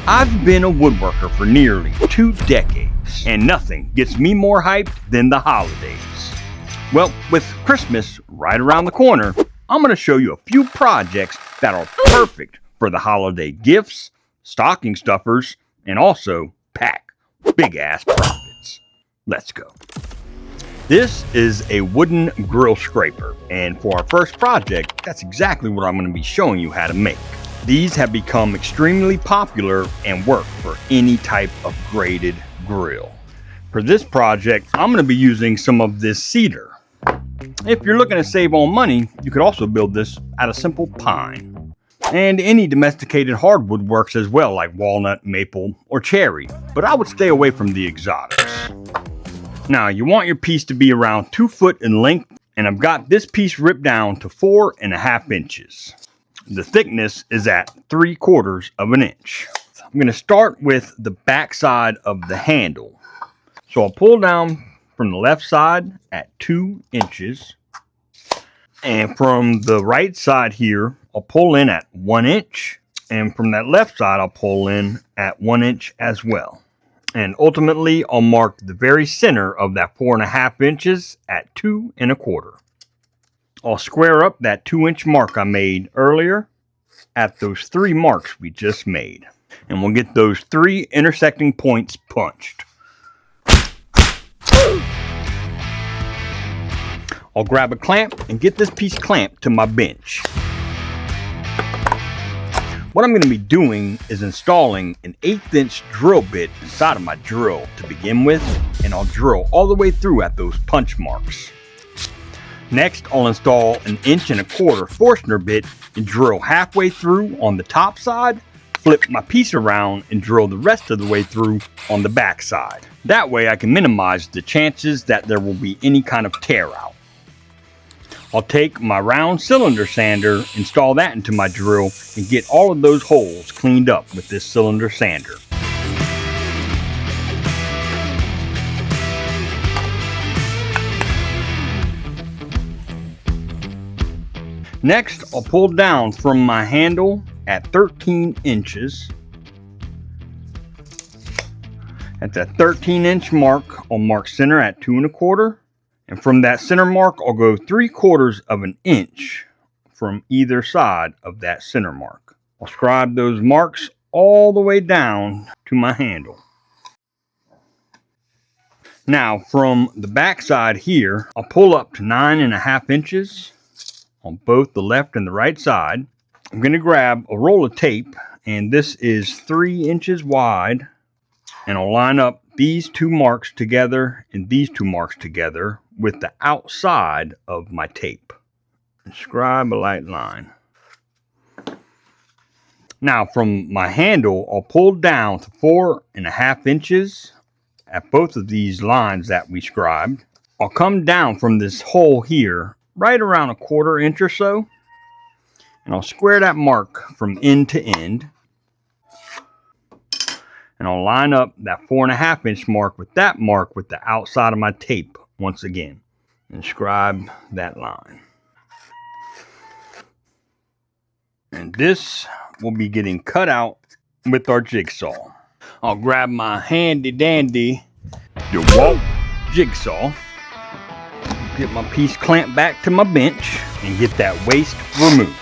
I've been a woodworker for nearly 2 decades, and nothing gets me more hyped than the holidays. Well, with Christmas right around the corner, I'm going to show you a few projects that are perfect for the holiday gifts, stocking stuffers, and also pack big ass profits. Let's go. This is a wooden grill scraper, and for our first project, that's exactly what I'm going to be showing you how to make. These have become extremely popular and work for any type of graded grill. For this project, I'm going to be using some of this cedar. If you're looking to save on money, you could also build this out of simple pine. And any domesticated hardwood works as well, like walnut, maple, or cherry, but I would stay away from the exotics. Now, you want your piece to be around 2 foot in length, and I've got this piece ripped down to 4.5 inches. The thickness is at 3/4 of an inch. I'm going to start with the back side of the handle. So I'll pull down from the left side at 2 inches. And from the right side here, I'll pull in at 1 inch. And from that left side, I'll pull in at 1 inch as well. And ultimately, I'll mark the very center of that 4.5 inches at 2 1/4. I'll square up that 2-inch mark I made earlier at those 3 marks we just made. And we'll get those 3 intersecting points punched. I'll grab a clamp and get this piece clamped to my bench. What I'm going to be doing is installing an 1/8 inch drill bit inside of my drill to begin with, and I'll drill all the way through at those punch marks. Next, I'll install an 1.25 inch Forstner bit and drill halfway through on the top side, flip my piece around and drill the rest of the way through on the back side. That way I can minimize the chances that there will be any kind of tear out. I'll take my round cylinder sander, install that into my drill, and get all of those holes cleaned up with this cylinder sander. Next, I'll pull down from my handle at 13 inches. At that 13-inch mark, I'll mark center at 2 1/4. And from that center mark, I'll go 3/4 of an inch from either side of that center mark. I'll scribe those marks all the way down to my handle. Now, from the back side here, I'll pull up to 9.5 inches on both the left and the right side. I'm going to grab a roll of tape, and this is 3 inches wide, and I'll line up these 2 marks together and these 2 marks together with the outside of my tape. And scribe a light line. Now, from my handle, I'll pull down to 4.5 inches at both of these lines that we scribed. I'll come down from this hole here right around 1/4 inch or so, and I'll square that mark from end to end, and I'll line up that 4.5 inch mark with that mark with the outside of my tape once again, and scribe that line. And this will be getting cut out with our jigsaw. I'll grab my handy dandy DeWalt jigsaw, get my piece clamped back to my bench, and get that waste removed.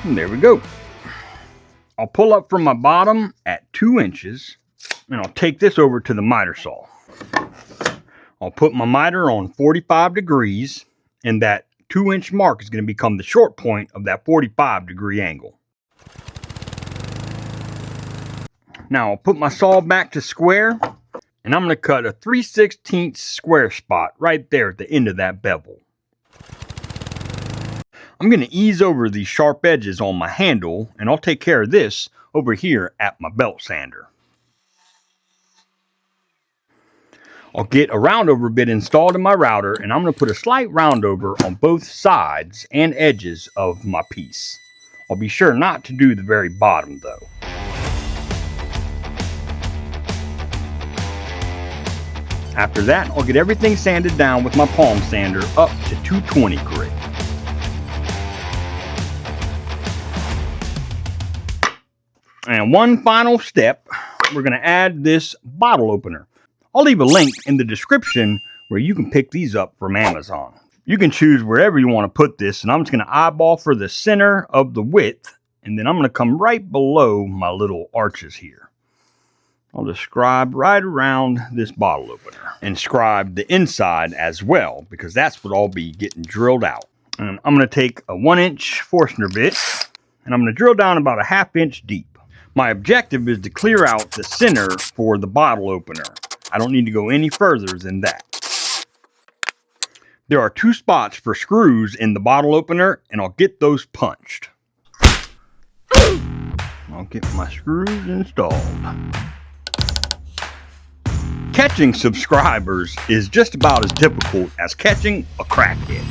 And there we go. I'll pull up from my bottom at 2 inches, and I'll take this over to the miter saw. I'll put my miter on 45 degrees, and that 2-inch mark is going to become the short point of that 45-degree angle. Now I'll put my saw back to square, and I'm going to cut a 3/16 square spot right there at the end of that bevel. I'm going to ease over these sharp edges on my handle, and I'll take care of this over here at my belt sander. I'll get a roundover bit installed in my router, and I'm going to put a slight roundover on both sides and edges of my piece. I'll be sure not to do the very bottom though. After that, I'll get everything sanded down with my palm sander up to 220 grit. And one final step, we're going to add this bottle opener. I'll leave a link in the description where you can pick these up from Amazon. You can choose wherever you want to put this, and I'm just going to eyeball for the center of the width, and then I'm going to come right below my little arches here. I'll just scribe right around this bottle opener and scribe the inside as well, because that's what I'll be getting drilled out. And I'm going to take a 1-inch Forstner bit and I'm going to drill down about a 1/2 inch deep. My objective is to clear out the center for the bottle opener. I don't need to go any further than that. There are 2 spots for screws in the bottle opener, and I'll get those punched. I'll get my screws installed. Catching subscribers is just about as difficult as catching a crackhead.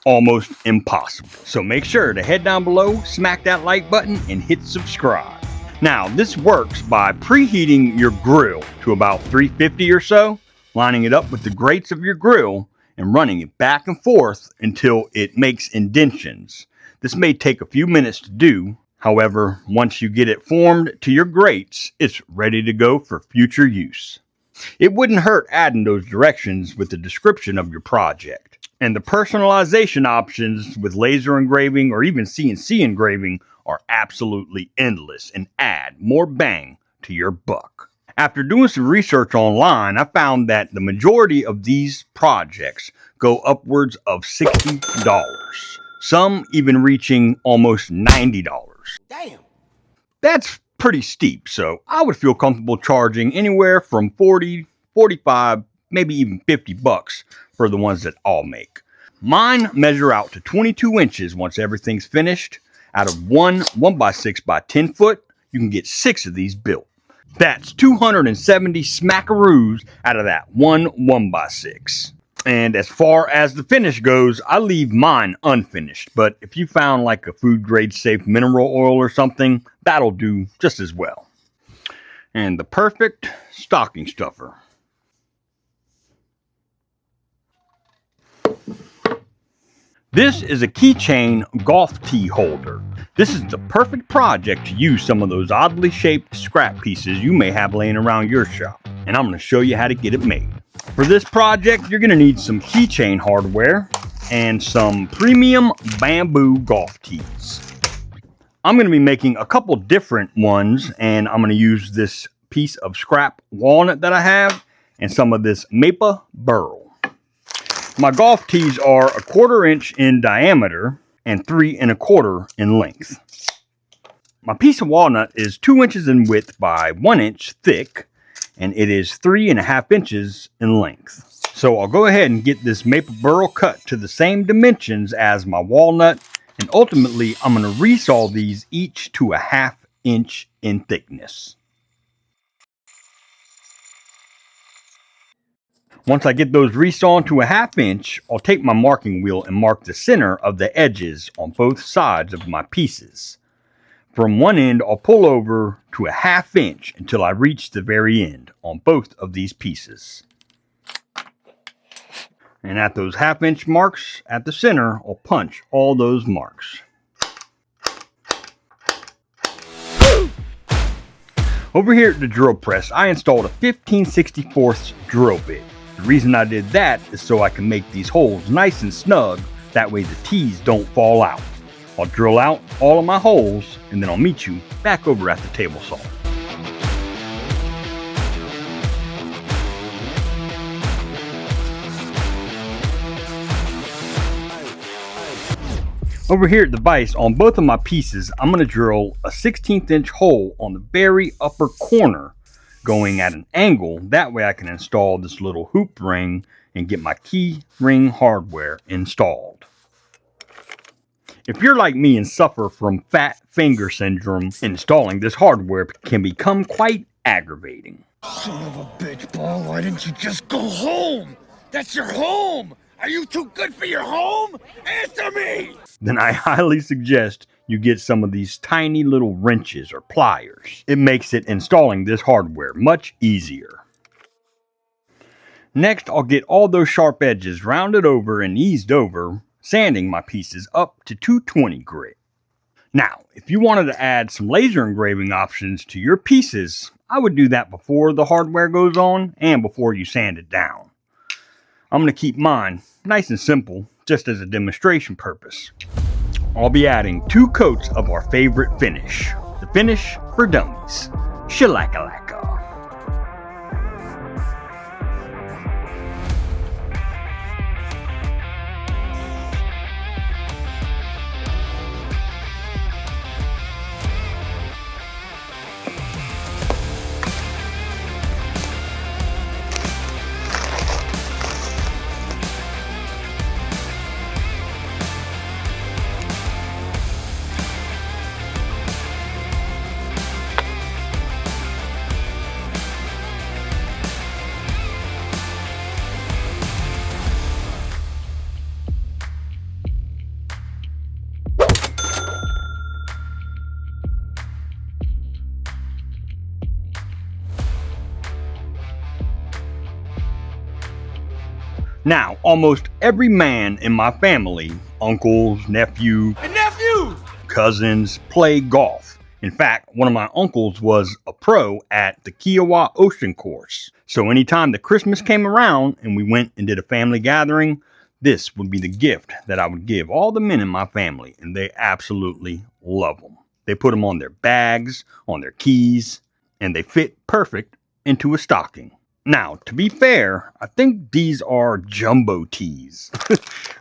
Almost impossible. So make sure to head down below, smack that like button, and hit subscribe. Now, this works by preheating your grill to about 350 or so, lining it up with the grates of your grill, and running it back and forth until it makes indentions. This may take a few minutes to do. However, once you get it formed to your grates, it's ready to go for future use. It wouldn't hurt adding those directions with the description of your project. And the personalization options with laser engraving or even CNC engraving are absolutely endless and add more bang to your buck. After doing some research online, I found that the majority of these projects go upwards of $60. Some even reaching almost $90. Damn! That's pretty steep, so I would feel comfortable charging anywhere from 40, 45, maybe even 50 bucks for the ones that I'll make. Mine measure out to 22 inches once everything's finished. Out of one 1x6 by 10 foot, you can get 6 of these built. That's 270 smackaroos out of that one 1x6. And as far as the finish goes, I leave mine unfinished. But if you found like a food grade safe mineral oil or something, that'll do just as well. And the perfect stocking stuffer. This is a keychain golf tee holder. This is the perfect project to use some of those oddly shaped scrap pieces you may have laying around your shop. And I'm going to show you how to get it made. For this project, you're going to need some keychain hardware and some premium bamboo golf tees. I'm going to be making a couple different ones, and I'm going to use this piece of scrap walnut that I have and some of this maple burl. My golf tees are 1/4 inch in diameter and 3 1/4 in length. My piece of walnut is 2 inches in width by 1 inch thick, and it is 3 1/2 inches in length. So I'll go ahead and get this maple burl cut to the same dimensions as my walnut, and ultimately I'm going to resaw these each to 1/2 inch in thickness. Once I get those resawn to 1/2 inch, I'll take my marking wheel and mark the center of the edges on both sides of my pieces. From one end, I'll pull over to 1/2 inch until I reach the very end on both of these pieces. And at those 1/2 inch marks at the center, I'll punch all those marks. Over here at the drill press, I installed a 15/64 drill bit. The reason I did that is so I can make these holes nice and snug, that way the tees don't fall out. I'll drill out all of my holes, and then I'll meet you back over at the table saw. Over here at the vise, on both of my pieces, I'm going to drill a 1/16 inch hole on the very upper corner, going at an angle. That way I can install this little hoop ring and get my key ring hardware installed. If you're like me and suffer from fat finger syndrome, installing this hardware can become quite aggravating. Son of a bitch, Paul, why didn't you just go home? That's your home! Are you too good for your home? Answer me! Then I highly suggest you get some of these tiny little wrenches or pliers. It makes installing this hardware much easier. Next, I'll get all those sharp edges rounded over and eased over, sanding my pieces up to 220 grit. Now, if you wanted to add some laser engraving options to your pieces, I would do that before the hardware goes on and before you sand it down. I'm going to keep mine nice and simple, just as a demonstration purpose. I'll be adding 2 coats of our favorite finish, the finish for dummies, Shellac-a-Lac. Now, almost every man in my family, uncles, nephews, cousins, play golf. In fact, one of my uncles was a pro at the Kiowa Ocean Course. So anytime that Christmas came around and we went and did a family gathering, this would be the gift that I would give all the men in my family, and they absolutely love them. They put them on their bags, on their keys, and they fit perfect into a stocking. Now, to be fair, I think these are jumbo tees.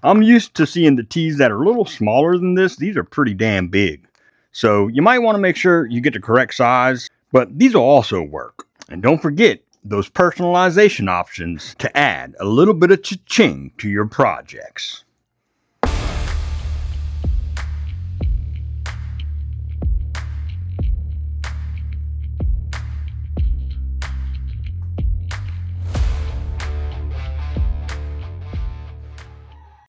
I'm used to seeing the tees that are a little smaller than this. These are pretty damn big. So you might want to make sure you get the correct size, but these will also work. And don't forget those personalization options to add a little bit of cha-ching to your projects.